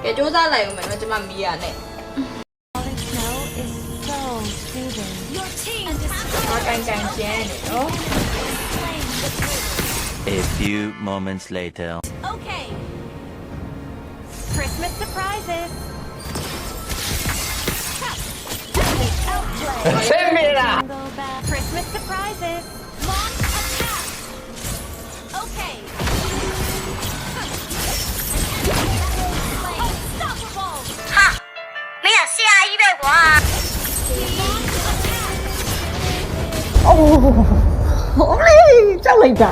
ကဲစူးစမ်းလိုက်ဦးမယ်နော်ကျမမီးရနဲ့ ကန်ကျန်းနေနော် A few moments later. Okay. Christmas surprises. Send me that. Christmas surprises. Launch attack. Okay. Unstoppable. 哈，没有下一位我。 哦，好嘞，真嚟㗎。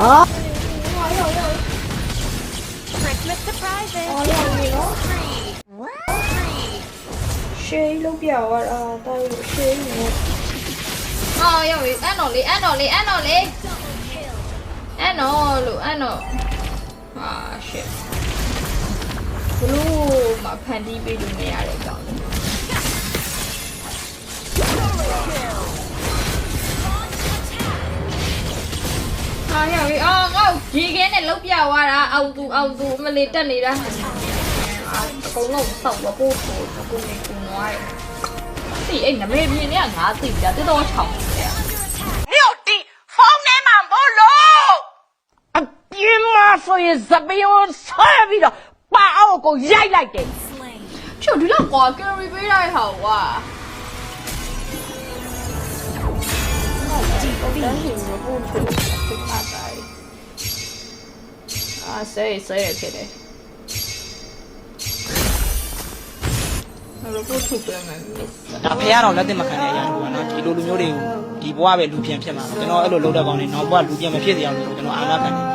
Christmas surprises. အော်ရပြီနော် Three. ရှေးလုံးပြသွားတာတာရရှေးနေအော်ရပြီအဲ့တော့လေအဲ့တော့လို့ဟာရှစ်ဘလို့မဖန်တီးပေးလို့မရတဲ့အကြောင်းဟာရပြီအော်ငါ့ဒီကဲနဲ့လုံးပြသွားတာအောက်သူမလေးတက်နေတာအကုန်လုံးစောက်တော့ပို့ပို့ကိုနေကူနွားတယ်ဒီအဲ့နမေမြင်เนี่ยငါသိကြတော်တော်ချောင်းတယ် 六弟，风你满不路。အပြင်းမဆိုရင်ဇပယုံဆွဲပြီးတော့ပါအောင်ကိုရိုက်လိုက်တယ် Slain. ချွတ်ဒီလောက်ကွာကယ်ရီပေးလိုက်ဟာကွာဒီတော့ဟင်းရဖို့ထုတ်ဖြစ်တာဆေးဖြစ်တယ်ရဖို့ထုတ်ပြန်မယ်မစ် ဒါဖះတော့လက်သင့်မခံတဲ့အရာမျိုးကနော်ဒီလိုလူမျိုးတွေကိုဒီဘဝပဲလူပြန်ဖြစ်မှာကျွန်တော်အဲ့လိုလုပ်တဲ့ကောင်တွေနောက်ဘဝလူပြန်မဖြစ်စေအောင်လို့ကျွန်တော်အာမခံတယ်